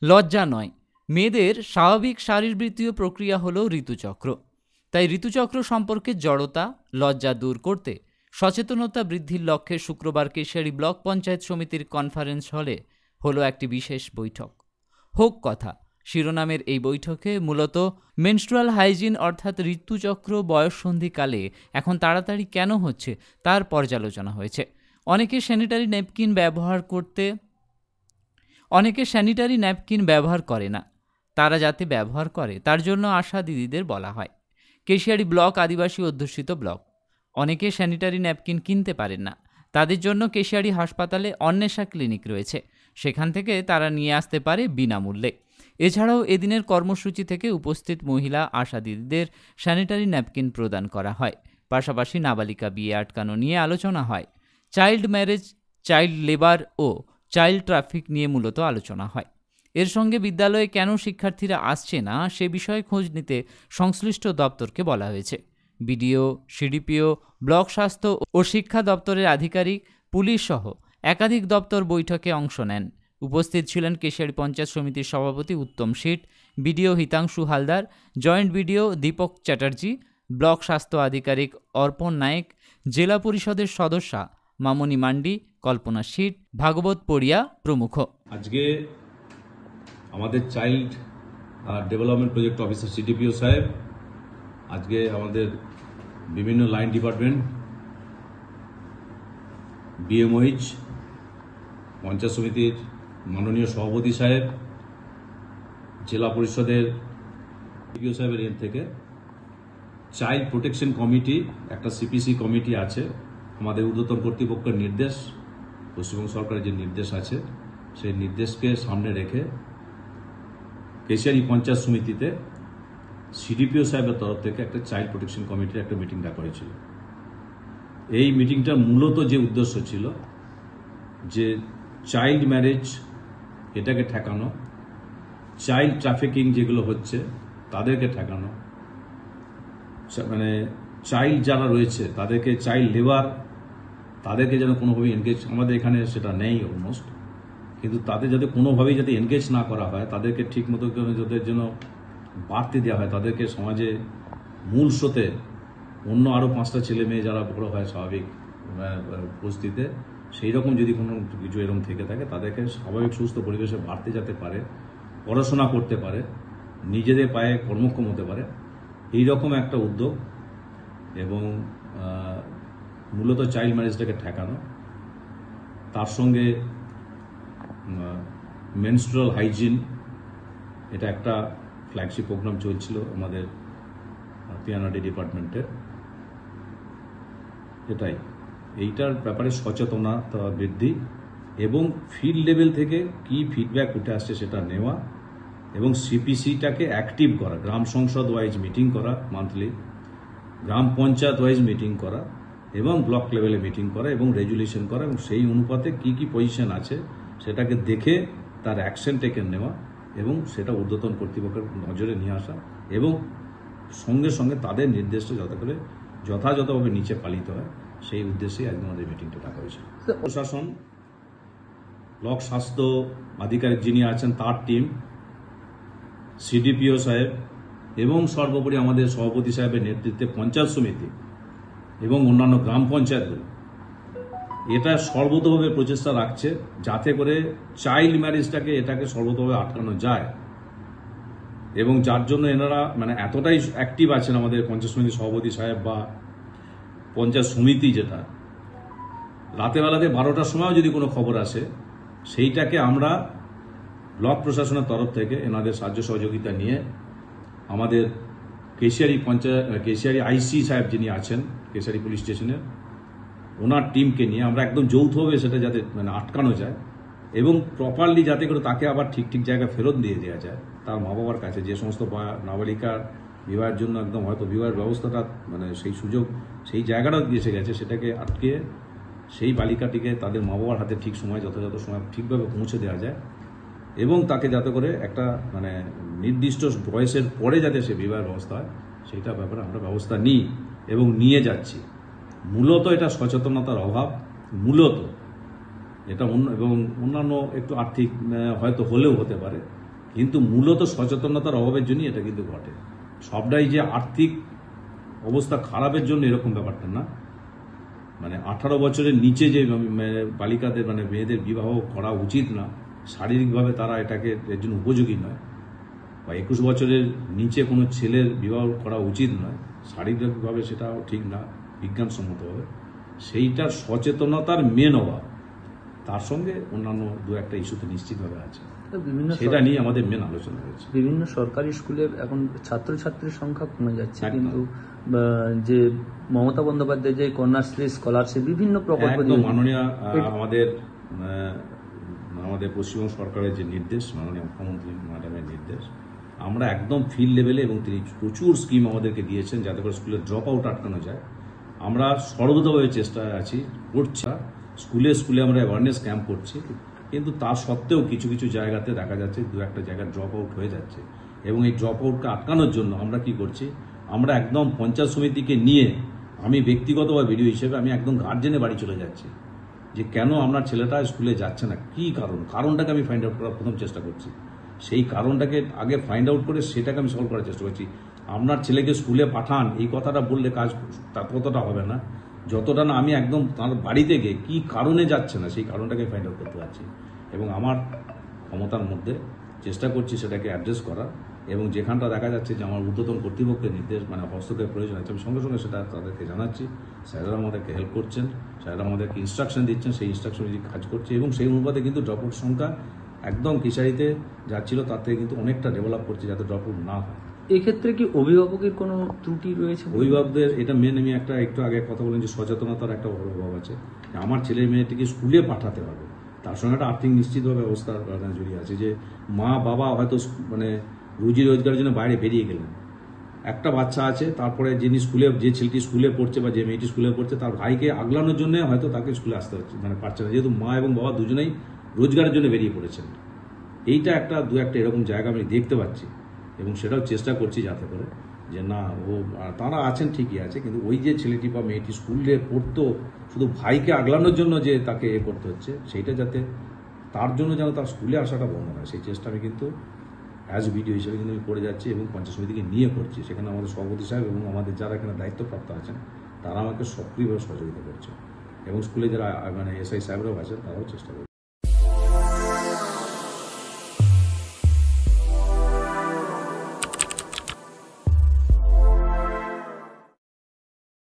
লজ্জা নয়, মেয়েদের স্বাভাবিক শারীরবৃত্তীয় প্রক্রিয়া হল ঋতুচক্র। তাই ঋতুচক্র সম্পর্কে জড়তা, লজ্জা দূর করতে সচেতনতা বৃদ্ধির লক্ষ্যে শুক্রবার কেশিয়ারি ব্লক পঞ্চায়েত সমিতির কনফারেন্স হলে হলো একটি বিশেষ বৈঠক। হোক কথা শিরোনামের এই বৈঠকে মূলত মেনস্ট্রুয়াল হাইজিন অর্থাৎ ঋতুচক্র বয়ঃসন্ধিকালে এখন তাড়াতাড়ি কেন হচ্ছে তার পর্যালোচনা হয়েছে। অনেকে স্যানিটারি ন্যাপকিন ব্যবহার করে না, তারা যাতে ব্যবহার করে তার জন্য আশা দিদিদের বলা হয়। কেশিয়ারি ব্লক আদিবাসী অধ্যুষিত ব্লক, অনেকে স্যানিটারি ন্যাপকিন কিনতে পারেন না, তাদের জন্য কেশিয়ারি হাসপাতালে অন্বেষা ক্লিনিক রয়েছে, সেখান থেকে তারা নিয়ে আসতে পারে বিনামূল্যে। এছাড়াও এদিনের কর্মসূচি থেকে উপস্থিত মহিলা আশা দিদিদের স্যানিটারি ন্যাপকিন প্রদান করা হয়। পাশাপাশি নাবালিকা বিয়ে আটকানো নিয়ে আলোচনা হয়। চাইল্ড ম্যারেজ, চাইল্ড লেবার ও চাইল্ড ট্রাফিক নিয়ে মূলত আলোচনা হয়। এর সঙ্গে বিদ্যালয়ে কেন শিক্ষার্থীরা আসছে না সে বিষয়ে খোঁজ নিতে সংশ্লিষ্ট দপ্তরকে বলা হয়েছে। বিডিও, সিডিপিও, ব্লক স্বাস্থ্য ও শিক্ষা দপ্তরের আধিকারিক, পুলিশ সহ একাধিক দপ্তর বৈঠকে অংশ নেন। উপস্থিত ছিলেন কেশিয়ারি পঞ্চায়েত সমিতির সভাপতি Uttam Sheet, BDO Hitangshu Haldar, joint BDO Dipak Chatterjee, block স্বাস্থ্য আধিকারিক অর্পণ নায়েক, জেলা পরিষদের সদস্যা মামনি মান্ডি, কল্পনা শীট, ভাগবত পড়িয়া প্রমুখ। আজকে আমাদের child development project officer CDPO সাহেব, আজকে আমাদের বিভিন্ন লাইন ডিপার্টমেন্ট, বিএমওইচ, পঞ্চায়েত সমিতির মাননীয় সভাপতি সাহেব, জেলা পরিষদের সিডিপিও সাহেবের এর থেকে চাইল্ড প্রোটেকশন কমিটি, একটা সিপিসি কমিটি আছে, আমাদের ঊর্ধ্বতন কর্তৃপক্ষের নির্দেশ, পশ্চিমবঙ্গ সরকারের যে নির্দেশ আছে সেই নির্দেশকে সামনে রেখে কেশিয়ারি পঞ্চায়েত সমিতিতে সিডিপিও সাহেবের তরফ থেকে একটা চাইল্ড প্রোটেকশন কমিটির একটা মিটিং ডাকা হয়েছিল। এই মিটিংটার মূলত যে উদ্দেশ্য ছিল যে চাইল্ড ম্যারেজ এটাকে ঠেকানো, চাইল্ড ট্রাফিকিং যেগুলো হচ্ছে তাদেরকে ঠেকানো, মানে চাইল্ড যারা রয়েছে তাদেরকে, চাইল্ড লেবার তাদেরকে যেন কোনোভাবেই এনগেজ, আমাদের এখানে সেটা নেই অলমোস্ট, কিন্তু তাদের যাতে কোনোভাবেই যাতে এনগেজ না করা হয়, তাদেরকে ঠিক মতো যাদের যেন বাড়তে দেওয়া হয়, তাদেরকে সমাজে মূল স্রোতে অন্য আরও 5টা ছেলে মেয়ে যারা বড় হয় স্বাভাবিক পরিস্থিতিতে, সেই রকম যদি কোনো কিছু এরকম থেকে থাকে তাদেরকে স্বাভাবিক সুস্থ পরিবেশে বাড়তে যেতে পারে, পড়াশোনা করতে পারে, নিজেদের পায়ে কর্মক্ষম হতে পারে, এই রকম একটা উদ্যোগ। এবং মূলত চাইল্ড ম্যারেজটাকে ঠেকানো, তার সঙ্গে মেনস্ট্রুয়াল হাইজিন, এটা একটা ফ্ল্যাগশিপ প্রোগ্রাম চলছিল আমাদের পিএনআরডি ডিপার্টমেন্টের। এটাই, এইটার ব্যাপারে সচেতনতা বৃদ্ধি এবং ফিল্ড লেভেল থেকে কি ফিডব্যাক উঠে আসছে সেটা নেওয়া এবং সিপিসিটাকে অ্যাক্টিভ করা, গ্রাম সংসদ ওয়াইজ মিটিং করা মান্থলি, গ্রাম পঞ্চায়েত ওয়াইজ মিটিং করা এবং ব্লক লেভেলে মিটিং করা এবং রেজুলেশন করা এবং সেই অনুপাতে কি কি পজিশন আছে সেটাকে দেখে তার অ্যাকশন টেকেন নেওয়া এবং সেটা ঊর্ধ্বতন কর্তৃপক্ষের নজরে নিয়ে আসা এবং সঙ্গে সঙ্গে তাদের নির্দেশটা যাতে করে যথাযথভাবে নিচে পালিত হয়, সেই উদ্দেশ্যেই আজকে আমাদের মিটিংটা ডাকা হয়েছিল। প্রশাসন, ব্লক স্বাস্থ্য আধিকারিক যিনি আছেন তার টিম, সিডিপিও সাহেব এবং সর্বোপরি আমাদের সভাপতি সাহেবের নেতৃত্বে পঞ্চায়েত সমিতি এবং অন্যান্য গ্রাম পঞ্চায়েতগুলো এটা সর্বতভাবে প্রচেষ্টা রাখছে যাতে করে চাইল্ড ম্যারেজটাকে এটাকে সর্বতভাবে আটকানো যায়। এবং যার জন্য এনারা মানে এতটাই অ্যাক্টিভ আছেন আমাদের পঞ্চায়েত সমিতির সভাপতি সাহেব বা পঞ্চায়েত সমিতি, যেটা রাতেবেলাতে 12টার সময়ও যদি কোনো খবর আসে সেইটাকে আমরা ব্লক প্রশাসনের তরফ থেকে এনাদের সাহায্য সহযোগিতা নিয়ে আমাদের কেশিয়ারি আইসি সাহেব যিনি আছেন কেশিয়ারি পুলিশ স্টেশনের, ওনার টিমকে নিয়ে আমরা একদম যৌথভাবে সেটা যাতে মানে আটকানো যায় এবং প্রপারলি যাতে করে তাকে আবার ঠিক ঠিক জায়গায় ফেরত দিয়ে দেওয়া যায় তার মা বাবার কাছে। যে সমস্ত নাবালিকার বিবাহের জন্য একদম হয়তো বিবাহের ব্যবস্থাটা মানে সেই সুযোগ সেই জায়গাটাও এসে গেছে, সেটাকে আটকে সেই বালিকাটিকে তাদের মা বাবার হাতে ঠিক সময় যথাযথ সময় ঠিকভাবে পৌঁছে দেওয়া যায় এবং তাকে যাতে করে একটা মানে নির্দিষ্ট বয়সের পরে যাতে সে বিবাহের ব্যবস্থা হয় সেইটা ব্যাপারে আমরা ব্যবস্থা নিই এবং নিয়ে যাচ্ছি। মূলত এটা সচেতনতার অভাব, মূলত এটা এবং অন্যান্য একটু আর্থিক হয়তো হলেও হতে পারে, কিন্তু মূলত সচেতনতার অভাবের জন্যই এটা কিন্তু ঘটে। সবটাই যে আর্থিক অবস্থা খারাপের জন্য এরকম ব্যাপারটা না। মানে 18 বছরের নিচে যে বালিকাদের মানে মেয়েদের বিবাহ করা উচিত না, শারীরিকভাবে তারা এটাকে এর জন্য উপযোগী নয়, বা 21 বছরের নিচে কোনো ছেলের বিবাহ করা উচিত নয়, শারীরিকভাবে সেটাও ঠিক না বিজ্ঞানসম্মতভাবে, সেইটার সচেতনতার মেন অভাব। তার সঙ্গে অন্যান্য দু একটা ইস্যুতে নিশ্চিতভাবে আছে, সেটা নিয়ে আমাদের মেন আলোচনা হয়েছে। বিভিন্ন সরকারি স্কুলের এখন ছাত্রছাত্রীর সংখ্যা কমে যাচ্ছে, একদম। কিন্তু যে মমতা বন্দ্যোপাধ্যায় যে কন্যাশ্রী স্কলারশিপ বিভিন্ন প্রকল্প একদম মাননীয় আমাদের পশ্চিমবঙ্গ সরকারের যে নির্দেশ, মাননীয় মুখ্যমন্ত্রী ম্যাডামের নির্দেশ, আমরা একদম ফিল্ড লেভেলে, এবং তিনি প্রচুর স্কিম আমাদেরকে দিয়েছেন যাতে করে স্কুলের ড্রপ আউট আটকানো যায়। আমরা সর্বতভাবে চেষ্টায় আছি, করছি। স্কুলে স্কুলে আমরা অ্যাওয়ারনেস ক্যাম্প করছি, কিন্তু তা সত্ত্বেও কিছু কিছু জায়গাতে দেখা যাচ্ছে দু একটা জায়গায় ড্রপ আউট হয়ে যাচ্ছে, এবং এই ড্রপ আউটকে আটকানোর জন্য আমরা কি করছি, আমরা একদম পঞ্চায়েত সমিতিকে নিয়ে, আমি ব্যক্তিগতভাবে ভিডিও হিসেবে আমি একদম গার্জেনে বাড়ি চলে যাচ্ছি যে কেন আপনার ছেলেটা স্কুলে যাচ্ছে না, কি কারণটাকে আমি ফাইন্ড আউট করার প্রথম চেষ্টা করছি। সেই কারণটাকে আগে ফাইন্ড আউট করে সেটাকে আমি সলভ করার চেষ্টা করছি। আপনার ছেলেকে স্কুলে পাঠান এই কথাটা বললে কাজ ততটা হবে না, যতটা না আমি একদম তার বাড়িতে গিয়ে কী কারণে যাচ্ছে না সেই কারণটাকে ফাইন্ড আউট করতে পারছি, এবং আমার ক্ষমতার মধ্যে চেষ্টা করছি সেটাকে অ্যাড্রেস করা। এবং যেখানটা দেখা যাচ্ছে যে আমার ঊর্ধ্বতন কর্তৃপক্ষের নির্দেশ মানে হস্তক্ষেপ প্রয়োজন আছে, আমি সঙ্গে সঙ্গে সেটা তাদেরকে জানাচ্ছি। স্যারেরা আমাদেরকে হেল্প করছেন, স্যারেরা আমাদেরকে ইনস্ট্রাকশন দিচ্ছেন, সেই ইনস্ট্রাকশন অনুযায়ী কাজ করছে, এবং সেই অনুপাতে কিন্তু ড্রপআউট সংখ্যা একদম কিশারিতে যাচ্ছিল তার থেকে কিন্তু অনেকটা ডেভেলপ করছে যাতে ড্রপআউট না হয়। এক্ষেত্রে কি অভিভাবকের কোনো ত্রুটি রয়েছে? অভিভাবকদের এটা মেন, আমি একটু আগে কথা বলেন যে সচেতনতার একটা বড় অভাব আছে। আমার ছেলে মেয়েটিকে স্কুলে পাঠাতে হবে, তার সঙ্গে একটা আর্থিক নিশ্চিতভাবে ব্যবস্থা জড়িয়ে আছে, যে মা বাবা হয়তো মানে রুজি রোজগারের জন্য বাইরে বেরিয়ে গেলেন, একটা বাচ্চা আছে, তারপরে যিনি স্কুলে, যে ছেলেটি স্কুলে পড়ছে বা যে মেয়েটি স্কুলে পড়ছে, তার ভাইকে আগলানোর জন্য হয়তো তাকে স্কুলে আসতে হচ্ছে, মানে পারছে না, যেহেতু মা এবং বাবা দুজনেই রোজগারের জন্য বেরিয়ে পড়েছেন। এইটা দু একটা এরকম জায়গা আমি দেখতে পাচ্ছি, এবং সেটাও চেষ্টা করছি যাতে করে যে না, তারা আছেন ঠিকই আছে, কিন্তু ওই যে ছেলেটি বা মেয়েটি স্কুলে পড়তো শুধু ভাইকে আগলানোর জন্য যে তাকে করতে হচ্ছে, সেইটা যাতে তার জন্য যেন তার স্কুলে আসাটা বন্ধ হয়, সেই চেষ্টা আমি কিন্তু অ্যাজ ভিডিও হিসেবে কিন্তু আমি করে যাচ্ছি, এবং পঞ্চায়েত সমিতিকে নিয়ে করছি। সেখানে আমাদের সভাপতি সাহেব এবং আমাদের যারা এখানে দায়িত্বপ্রাপ্ত আছেন তারা আমাকে সক্রিয়ভাবে সহযোগিতা করছে, এবং স্কুলে যারা মানে এসআই সাহেবরাও আছেন তারাও চেষ্টা করছে।